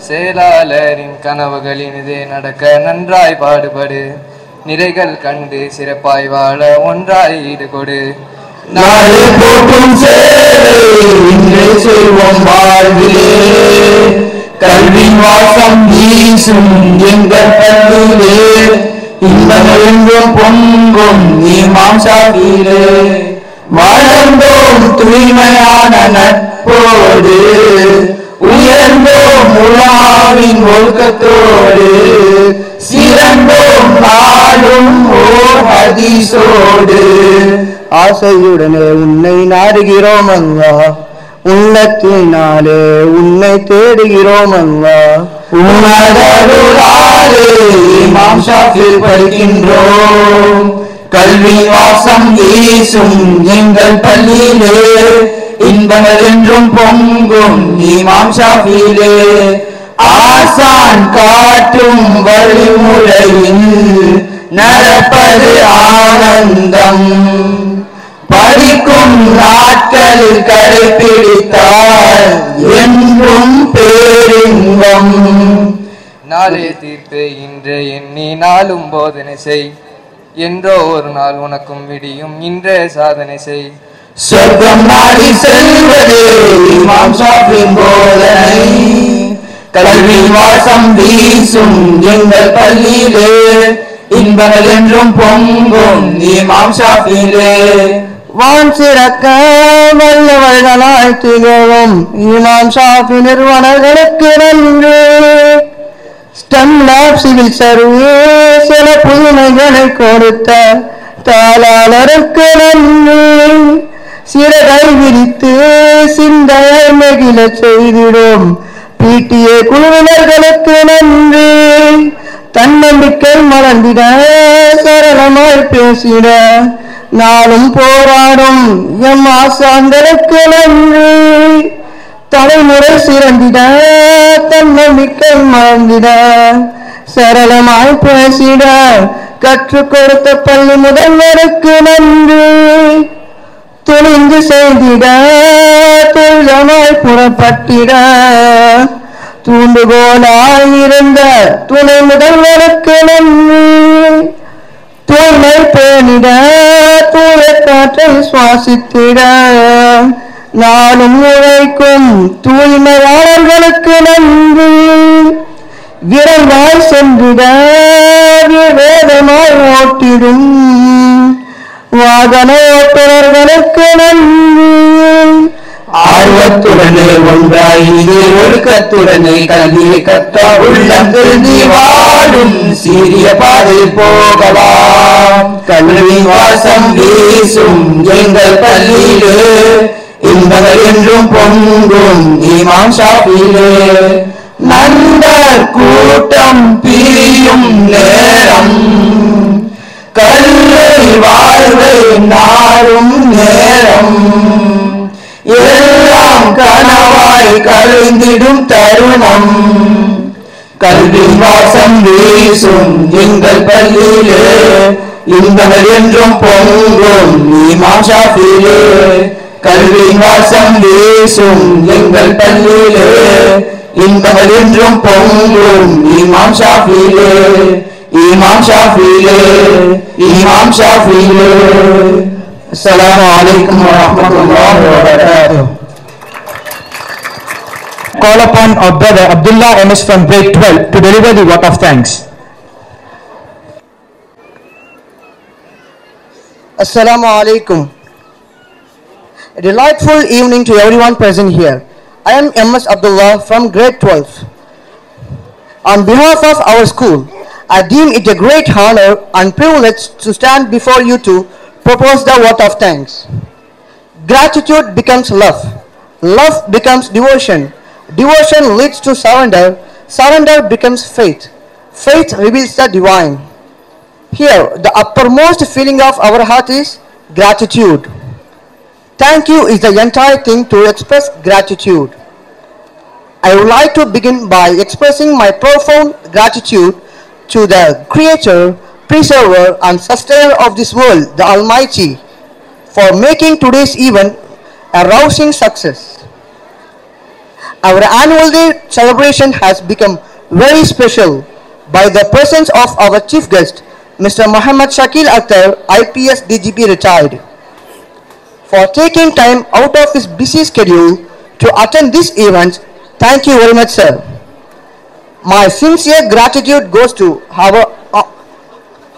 செயலாளரின் கனவுகளினிதே நடக்க நன்றாய் பாடுபடு, நிறைகள் கண்டு சிறப்பாய் வாழ ஒன்றாய் ஈடுகொடு. நாளை போட்டும் சேவை இன்றே செய்வோம் வாழ்விலே. கல்வி வாசம் வீசும் எங்கள் பள்ளியிலே இன்பங்கள் எங்கும் பொங்கும் இமாம் ஷாஃபியிலே. வளர்ந்தோம் தூய்மையான நட்போடு உயர்ந்தோம் உலாவின் ஒழுக்கத்தோடு சிறந்தோம் நாடும் ஓர் ஹதீஸோடு. ஆசையுடனே உன்னை நாடுகிறோம் அல்லா, உள்ளத்தினாலே உன்னை தேடுகிறோம் அல்லா. உன்னதருளாலே இமாம் ஷாஃபியில் படிக்கின்றோம். கல்வி வாசம் வீசும் எங்கள் பள்ளியிலே இன்பங்கள் என்றும் பொங்கும் இமாம் ஷாஃபியிலே. ஆசான் காட்டும் வழிமுறையில் நடப்பது ஆனந்தம், படிக்கும் நாட்களில் கடைபிடித்தால் என்றும் பேரின்பம். நாளே தீர்ப்பு இன்றே எண்ணி நாளும் போதனை செய், என்றோ ஒரு நாள் உனக்கும் விடியும் இன்றே சாதனை செய். சொர்க்கம் நாடி செல்வதே இமாம் ஷாஃபியின் போதனை. கல்வி வாசம் வீசும் எங்கள் பள்ளியிலே இன்பங்கள் என்றும் பொங்கும் இமாம் ஷாஃபியிலே. வான் சிறக்க வல்லவர்களாய் திகழும் இமாம் ஷாஃபி நிறுவனங்களுக்கு நன்றி. ஸ்டெம் லேப் சிவில் சர்வீஸ் சில புதுமைகளை கொடுத்த தாளாளருக்கு நன்றி. சிறகை விரித்து சிந்தையை நெகிழ செய்திடும் பிடிஏ குழுவினர்களுக்கு நன்றி. தன்னம்பிக்கை மறந்திட சரளமாய் பேசிட நாளும் போராடும் எம் ஆசான்களுக்கு நன்றி. தலைமுறை சிறந்திட தன்னம்பிக்கை மறந்திட சரளமாய் பேசிட கற்றுக் கொடுத்த பள்ளி முதல்வருக்கு நன்றி. துணிந்து செய்திட துரிதமாய் புறப்பட்டிட தூண்டுகோலாயிருந்த துணை முதல்வருக்கு நன்றி. தூய்மை பேணிட தூய காற்றை சுவாசித்திட நாளும் உழைக்கும் தூய்மையாளர்களுக்கு நன்றி. விரைவாய் சென்றிட விவேகமாய் ஓட்டிடும் வாகன ஓட்டுநர்களுக்கு நன்றி. ஆர்வத்துடனே ஒன்றாய் ஒழுக்கத்துடனே கல்வியை கற்ற உள்ளம் திருந்தி வாழும் சீரிய பாதை போகலாம். கல்வி வாசம் வீசும் எங்கள் பள்ளியிலே இன்பங்கள் என்றும் பொங்கும் இமாம் ஷாஃபியிலே. நண்பர் கூட்டம் பிரியும் நேரம் கல்லை வாழ்வை நாளும் நேரம் எல்லாம் கனவாய் கழிந்திடும் தருணம் கல்வி வாசம் வீசும் எங்கள் பள்ளியிலே இன்பங்கள் என்றும் பொங்கும் இமாம் ஷாஃபியிலே கல்வி வாசம் வீசும் எங்கள் பள்ளியிலே இன்பங்கள் என்றும் பொங்கும் இமாம் ஷாஃபியிலே இமாம் ஷாஃபியிலே இமாம் ஷாஃபியிலே. அஸ்ஸலாமு அலைக்கும் வரஹ்மத்துல்லாஹி வபரகாத்துஹு. Call upon our brother Abdullah MS from grade 12 to deliver the vote of thanks. Assalamu alaikum. A delightful evening to everyone present here. I am MS Abdullah from grade 12. On behalf of our school, I deem it a great honor and privilege to stand before you to propose the vote of thanks. Gratitude becomes love. Love becomes devotion. Devotion leads to surrender. Surrender becomes faith. Faith reveals the divine. Here, the uppermost feeling of our heart is gratitude. Thank you is the entire thing to express gratitude. I would like to begin by expressing my profound gratitude to the Creator, Preserver and Sustainer of this world, the Almighty, for making today's event a rousing success. Our annual day celebration has become very special by the presence of our chief guest, Mr. Muhammad Shakil Akhtar, IPS DGP retired. For taking time out of his busy schedule to attend this event, thank you very much, sir. My sincere gratitude goes to our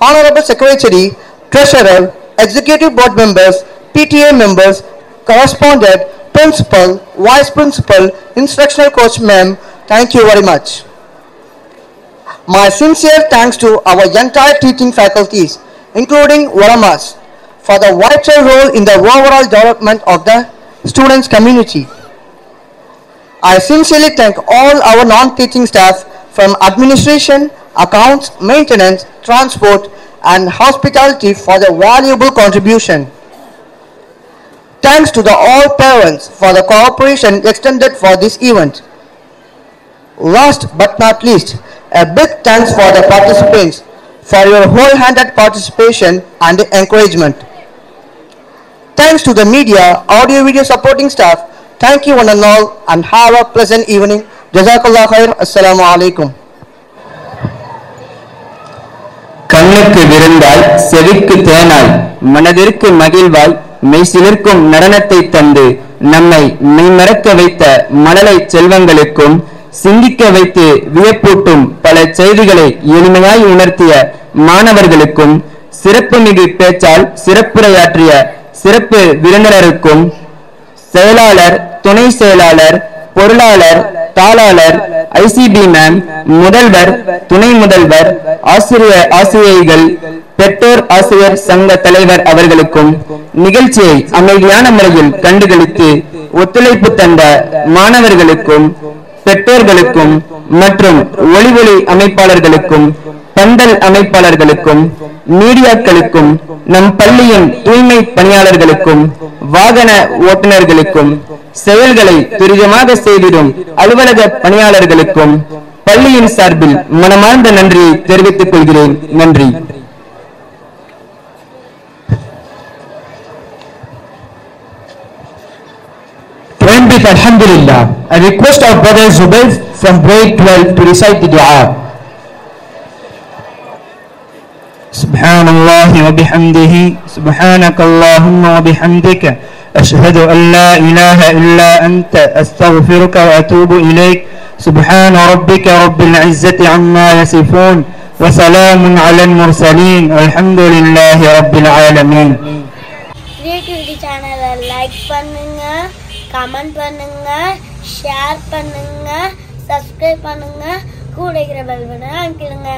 Honorable Secretary, Treasurer, Executive Board members, PTA members, correspondent, Principal, Vice Principal, Instructional Coach ma'am, thank you very much. My sincere thanks to our entire teaching faculties, including Ulamas, for the vital role in the overall development of the students' community. I sincerely thank all our non-teaching staff from administration, accounts, maintenance, transport, and hospitality for their valuable contribution. Thanks to all parents for the cooperation extended for this event. Last but not least, a big thanks for the participants for your whole-handed participation and encouragement. Thanks to the media, audio-video supporting staff. Thank you one and all and have a pleasant evening. Jazakallah khair. Assalamu alaikum. கண்ணுக்கு விருந்தாய் செவிக்கு தேனாய் மனதிற்கு மகிழ்வாய் மெய்சிலிருக்கும் நடனத்தை தந்து நம்மை மெய்மறக்க வைத்த மழலை செல்வங்களுக்கும் சிந்திக்க வைத்து வியப்பூட்டும் பல செய்திகளை எளிமையாய் உணர்த்திய மாணவர்களுக்கும் சிறப்புமிகு பேச்சால் சிறப்புரையாற்றிய சிறப்பு விருந்தினருக்கும் செயலாளர், துணை செயலாளர், பொருளாளர், தாளாளர், ஐசிபி மேம், முதல்வர், துணை முதல்வர், ஆசிரியைகள், பெற்றோர் ஆசிரியர் சங்க தலைவர் அவர்களுக்கும் நிகழ்ச்சியை அமைதியான முறையில் கண்டுகளித்து ஒத்துழைப்பு தந்த மாணவர்களுக்கும் பெற்றோர்களுக்கும் மற்றும் ஒளி அமைப்பாளர்களுக்கும் பந்தல் அமைப்பாளர்களுக்கும் மீடியாக்களுக்கும் நம் பள்ளியின் தூய்மை பணியாளர்களுக்கும் வாகன ஓட்டுநர்களுக்கும் செயல்களை துரிதமாக செய்திடும் அலுவலக பணியாளர்களுக்கும் பள்ளியின் சார்பில் மனமார்ந்த நன்றியை தெரிவித்துக் கொள்கிறேன். நன்றி. With Alhamdulillah, I request our brother Zubayr from grade 12 to recite the dua. Subhanallah wa bihamdihi, subhanakallahumma wa bihamdika, ashhadu an la ilaha illa anta, astaghfiruka wa atubu ilayk. Subhana rabbika rabbil izzati amma yasifun, wa salamun ala al-mursalin, alhamdulillahi rabbil alamin. Creativity channel like பண்ணுங்க, comment பண்ணுங்க, share பண்ணுங்க, subscribe பண்ணுங்க, கூட இருக்கிற bell பட்டனை அழுத்திடுங்க.